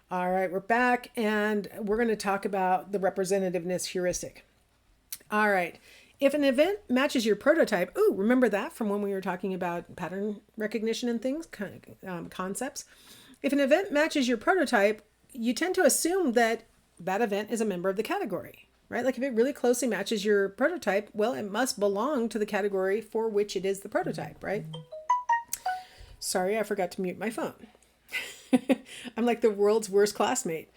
All right, we're back and we're going to talk about the representativeness heuristic. All right. If an event matches your prototype, ooh, remember that from when we were talking about pattern recognition and things, concepts. If an event matches your prototype, you tend to assume that that event is a member of the category, right? Like if it really closely matches your prototype, well, it must belong to the category for which it is the prototype, right? Sorry, I forgot to mute my phone. I'm like the world's worst classmate.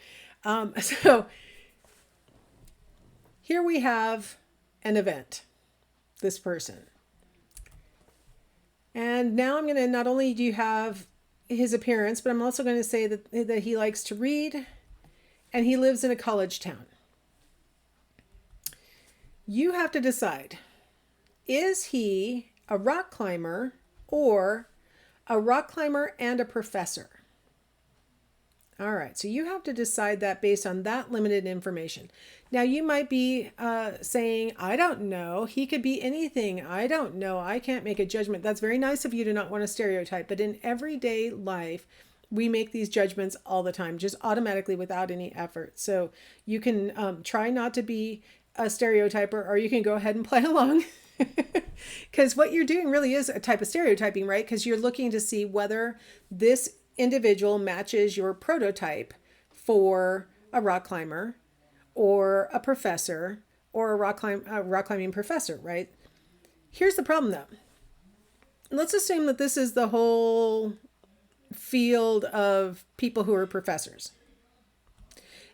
So here we have an event, this person. And now I'm going to, not only do you have his appearance, but I'm also going to say that he likes to read and he lives in a college town. You have to decide, is he a rock climber or a rock climber and a professor? All right, so you have to decide that based on that limited information. Now, you might be saying, I don't know. He could be anything. I don't know. I can't make a judgment. That's very nice of you to not want to stereotype. But in everyday life, we make these judgments all the time, just automatically without any effort. So you can try not to be a stereotyper, or you can go ahead and play along. Because what you're doing really is a type of stereotyping, right? Because you're looking to see whether this individual matches your prototype for a rock climber or a professor or a rock climbing professor, right? Here's the problem though. Let's assume that this is the whole field of people who are professors.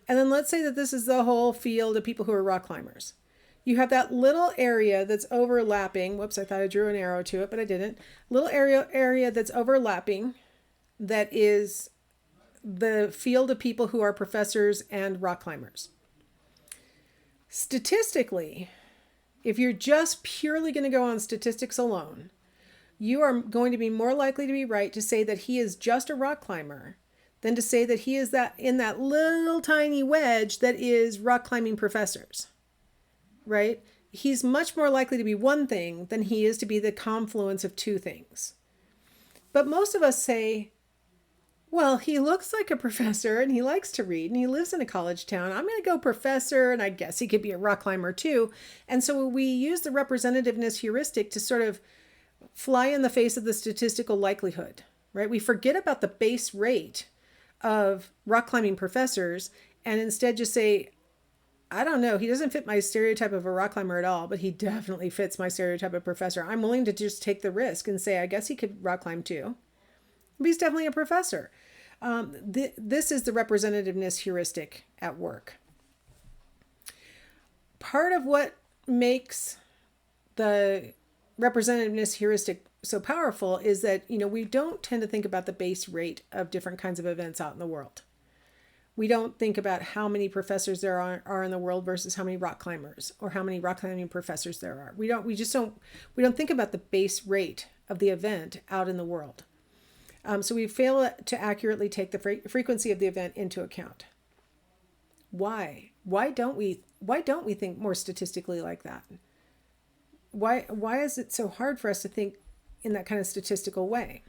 And then let's say that this is the whole field of people who are rock climbers. You have that little area that's overlapping. Whoops, I thought I drew an arrow to it, but I didn't. Little area that's overlapping that is the field of people who are professors and rock climbers. Statistically, if you're just purely going to go on statistics alone, you are going to be more likely to be right to say that he is just a rock climber than to say that he is that in that little tiny wedge that is rock climbing professors, right? He's much more likely to be one thing than he is to be the confluence of two things. But most of us say, well, he looks like a professor and he likes to read and he lives in a college town. I'm going to go professor, and I guess he could be a rock climber too. And so we use the representativeness heuristic to sort of fly in the face of the statistical likelihood, right? We forget about the base rate of rock climbing professors and instead just say, I don't know, he doesn't fit my stereotype of a rock climber at all, but he definitely fits my stereotype of professor. I'm willing to just take the risk and say, I guess he could rock climb too. But he's definitely a professor. This is the representativeness heuristic at work. Part of what makes the representativeness heuristic so powerful is that, we don't tend to think about the base rate of different kinds of events out in the world. We don't think about how many professors there are in the world versus how many rock climbers, or how many rock climbing professors there are. We don't think about the base rate of the event out in the world. So we fail to accurately take the frequency of the event into account. Why? Why don't we think more statistically like that? Why is it so hard for us to think in that kind of statistical way?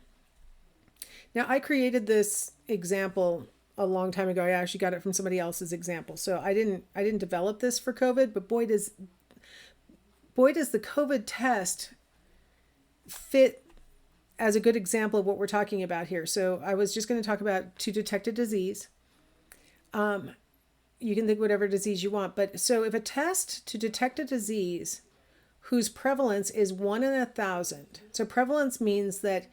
Now, I created this example a long time ago. I actually got it from somebody else's example. So I didn't develop this for COVID, but boy does the COVID test fit as a good example of what we're talking about here. So I was just going to talk about to detect a disease. You can think whatever disease you want, but so if a test to detect a disease whose prevalence is 1 in 1,000. So prevalence means that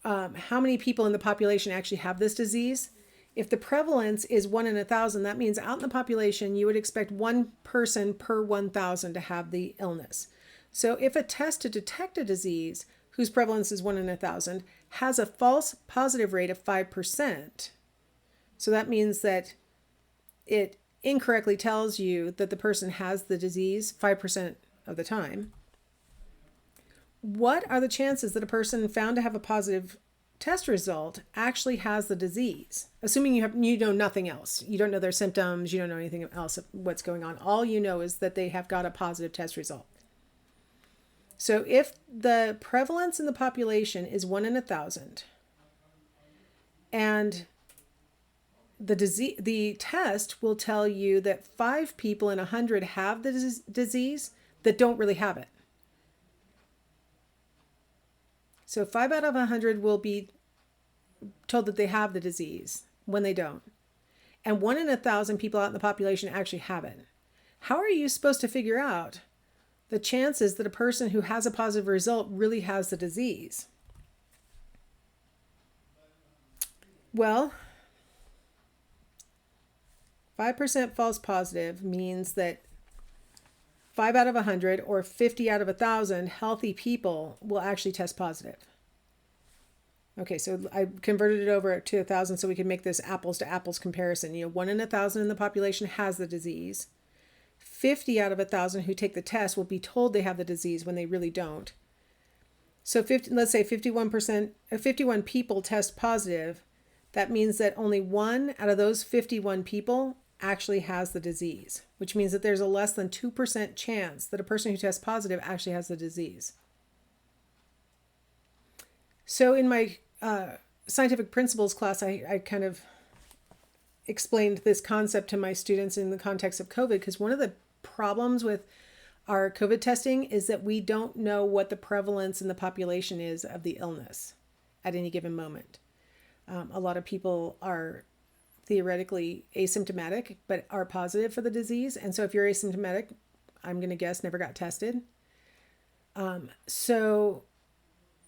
how many people in the population actually have this disease. If the prevalence is 1 in 1,000, that means out in the population, you would expect one person per 1,000 to have the illness. So if a test to detect a disease whose prevalence is 1 in 1,000 has a false positive rate of 5%, so that means that it incorrectly tells you that the person has the disease 5% of the time. What are the chances that a person found to have a positive test result actually has the disease? Assuming you know nothing else. You don't know their symptoms. You don't know anything else of what's going on. All you know is that they have got a positive test result. So if the prevalence in the population is 1 in 1,000, and the test will tell you that 5 people in 100 have the disease that don't really have it. So 5 out of 100 will be told that they have the disease when they don't. And 1 in 1,000 people out in the population actually have it. How are you supposed to figure out the chances that a person who has a positive result really has the disease? Well, 5% false positive means that 5 out of 100 or 50 out of 1,000 healthy people will actually test positive. Okay, so I converted it over to 1,000 so we can make this apples to apples comparison. 1 in 1,000 in the population has the disease. 50 out of 1,000 who take the test will be told they have the disease when they really don't. So let's say 51 people test positive. That means that only 1 out of those 51 people actually has the disease, which means that there's a less than 2% chance that a person who tests positive actually has the disease. So in my scientific principles class, I kind of explained this concept to my students in the context of COVID, because one of the problems with our COVID testing is that we don't know what the prevalence in the population is of the illness at any given moment. A lot of people are theoretically asymptomatic, but are positive for the disease. And so if you're asymptomatic, I'm going to guess never got tested. So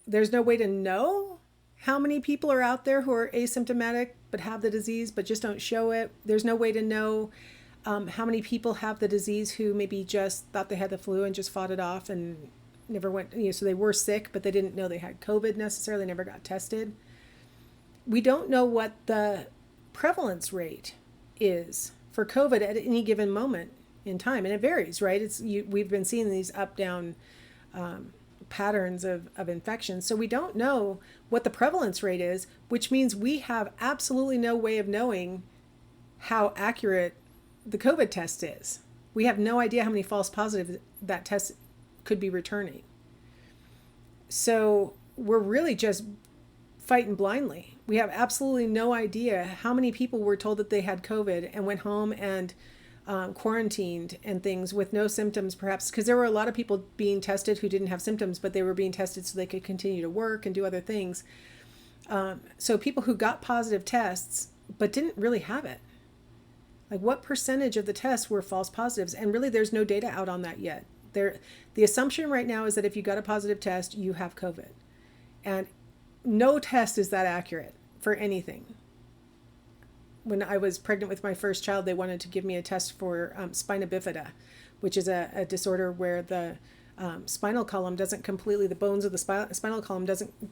there's no way to know how many people are out there who are asymptomatic but have the disease but just don't show it. There's no way to know how many people have the disease who maybe just thought they had the flu and just fought it off and never went, so they were sick, but they didn't know they had COVID necessarily, never got tested. We don't know what the prevalence rate is for COVID at any given moment in time. And it varies, right? We've been seeing these up-down patterns of infection. So we don't know what the prevalence rate is, which means we have absolutely no way of knowing how accurate the COVID test is. We have no idea how many false positives that test could be returning. So we're really just fighting blindly. We have absolutely no idea how many people were told that they had COVID and went home and quarantined and things with no symptoms, perhaps, because there were a lot of people being tested who didn't have symptoms, but they were being tested so they could continue to work and do other things. So people who got positive tests but didn't really have it. Like, what percentage of the tests were false positives? And really, there's no data out on that yet. The assumption right now is that if you got a positive test, you have COVID. And no test is that accurate for anything. When I was pregnant with my first child, they wanted to give me a test for Spina Bifida, which is a disorder where the spinal column doesn't completely, the bones of the spinal column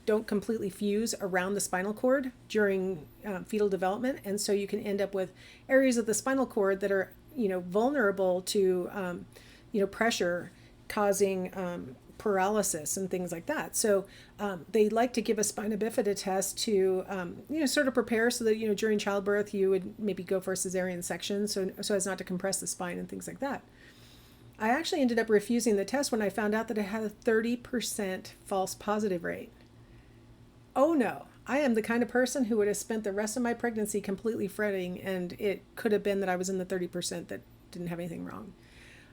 don't completely fuse around the spinal cord during fetal development. And so you can end up with areas of the spinal cord that are, vulnerable to, pressure causing paralysis and things like that. So they like to give a Spina Bifida test to, sort of prepare so that, during childbirth, you would maybe go for a cesarean section so as not to compress the spine and things like that. I actually ended up refusing the test when I found out that it had a 30% false positive rate. Oh no, I am the kind of person who would have spent the rest of my pregnancy completely fretting, and it could have been that I was in the 30% that didn't have anything wrong.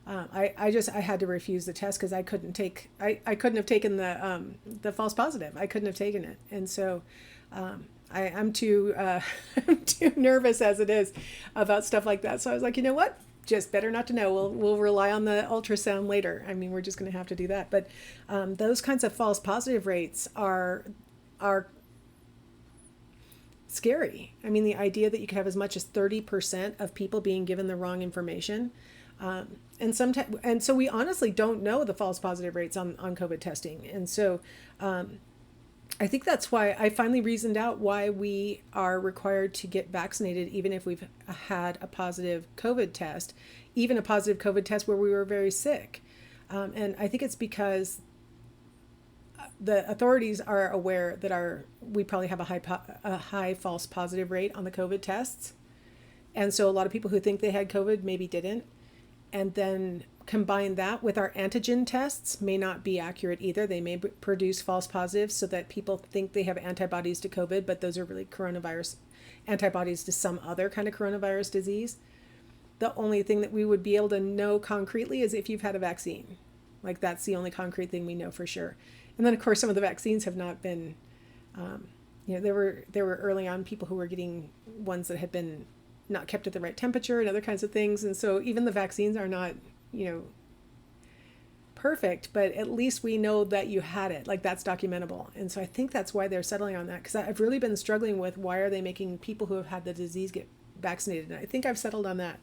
I had to refuse the test because I couldn't have taken the false positive. I couldn't have taken it. And so I'm too nervous as it is about stuff like that. So I was like, you know what? Just better not to know. We'll rely on the ultrasound later. I mean, we're just going to have to do that. But those kinds of false positive rates are scary. I mean, the idea that you could have as much as 30% of people being given the wrong information. And so we honestly don't know the false positive rates on COVID testing. And so I think that's why I finally reasoned out why we are required to get vaccinated, even if we've had a positive COVID test, even a positive COVID test where we were very sick. And I think it's because the authorities are aware that we probably have a high false positive rate on the COVID tests. And so a lot of people who think they had COVID maybe didn't. And then combine that with our antigen tests may not be accurate either. They may produce false positives so that people think they have antibodies to COVID, but those are really coronavirus antibodies to some other kind of coronavirus disease. The only thing that we would be able to know concretely is if you've had a vaccine. Like that's the only concrete thing we know for sure. And then of course some of the vaccines have not been, there were early on people who were getting ones that had been not kept at the right temperature and other kinds of things. And so even the vaccines are not, perfect, but at least we know that you had it. Like that's documentable. And so I think that's why they're settling on that, because I've really been struggling with why are they making people who have had the disease get vaccinated. And I think I've settled on that.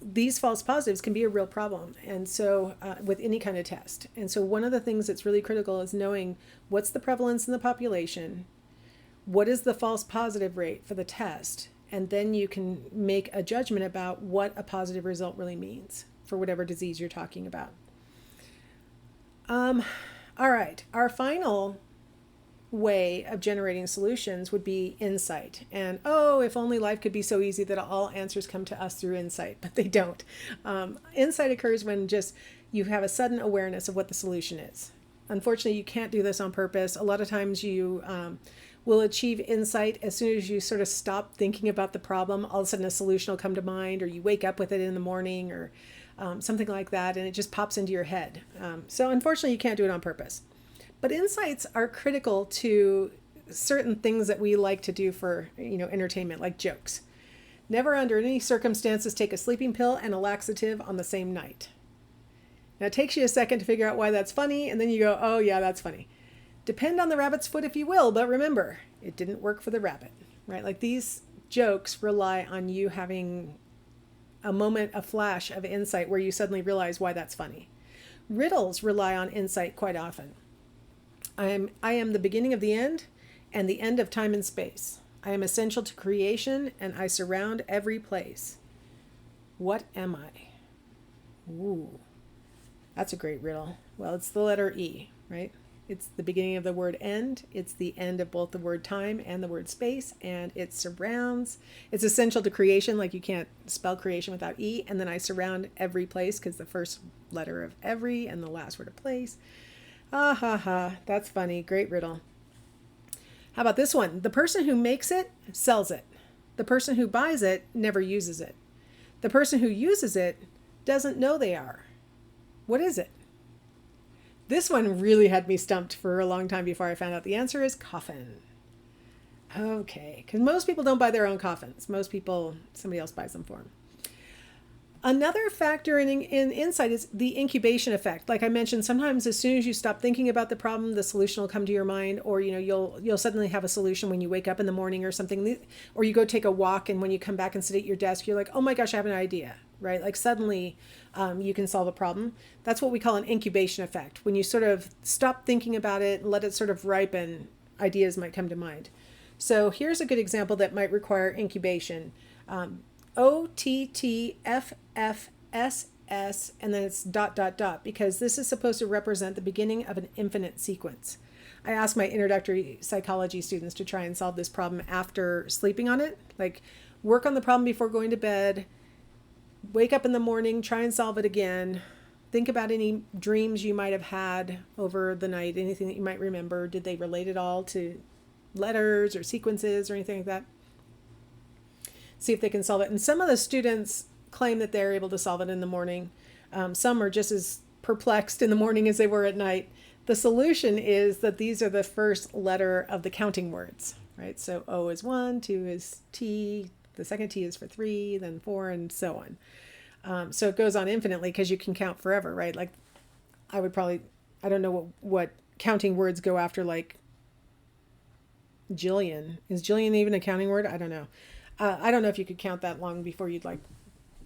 These false positives can be a real problem. And so with any kind of test. And so one of the things that's really critical is knowing what's the prevalence in the population, what is the false positive rate for the test, and then you can make a judgment about what a positive result really means for whatever disease you're talking about. All right, our final way of generating solutions would be insight. And if only life could be so easy that all answers come to us through insight, but they don't. Insight occurs when just you have a sudden awareness of what the solution is. Unfortunately, you can't do this on purpose. A lot of times you will achieve insight as soon as you sort of stop thinking about the problem. All of a sudden a solution will come to mind, or you wake up with it in the morning, or something like that, and it just pops into your head. So unfortunately, you can't do it on purpose. But insights are critical to certain things that we like to do for, entertainment, like jokes. Never under any circumstances take a sleeping pill and a laxative on the same night. Now it takes you a second to figure out why that's funny, and then you go, oh yeah, that's funny. Depend on the rabbit's foot if you will, but remember, it didn't work for the rabbit, right? Like these jokes rely on you having a moment, a flash of insight where you suddenly realize why that's funny. Riddles rely on insight quite often. I am the beginning of the end and the end of time and space. I am essential to creation and I surround every place. What am I? Ooh, that's a great riddle. Well, it's the letter E, right? It's the beginning of the word end. It's the end of both the word time and the word space. And it surrounds. It's essential to creation. Like you can't spell creation without E. And then I surround every place because the first letter of every and the last word of place. Ah ha ha. That's funny. Great riddle. How about this one? The person who makes it sells it. The person who buys it never uses it. The person who uses it doesn't know they are. What is it? This one really had me stumped for a long time before I found out the answer is coffin. Okay, because most people don't buy their own coffins. Most people, somebody else buys them for them. Another factor in insight is the incubation effect. Like I mentioned, sometimes as soon as you stop thinking about the problem, the solution will come to your mind, or you'll suddenly have a solution when you wake up in the morning or something, or you go take a walk and when you come back and sit at your desk, you're like, oh my gosh, I have an idea, right? Like suddenly you can solve a problem. That's what we call an incubation effect. When you sort of stop thinking about it and let it sort of ripen, ideas might come to mind. So here's a good example that might require incubation. OTTFFSS, and then it's ... because this is supposed to represent the beginning of an infinite sequence. I asked my introductory psychology students to try and solve this problem after sleeping on it. Like work on the problem before going to bed, wake up in the morning, try and solve it again. Think about any dreams you might have had over the night, anything that you might remember. Did they relate at all to letters or sequences or anything like that? See if they can solve it. And some of the students claim that they're able to solve it in the morning. Some are just as perplexed in the morning as they were at night. The solution is that these are the first letter of the counting words, right? So O is 1, 2 is T, the second T is for 3, then 4, and so on. So it goes on infinitely because you can count forever, right? Like I don't know what counting words go after, like Jillian. Is Jillian even a counting word? I don't know. I don't know if you could count that long before you'd like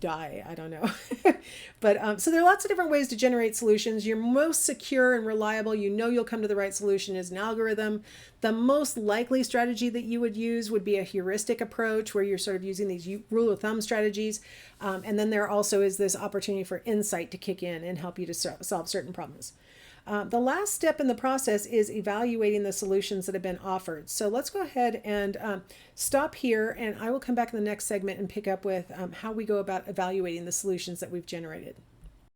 die. I don't know. But so there are lots of different ways to generate solutions. Your most secure and reliable, you'll come to the right solution, is an algorithm. The most likely strategy that you would use would be a heuristic approach where you're sort of using these rule of thumb strategies. And then there also is this opportunity for insight to kick in and help you to solve certain problems. The last step in the process is evaluating the solutions that have been offered. So let's go ahead and stop here, and I will come back in the next segment and pick up with how we go about evaluating the solutions that we've generated.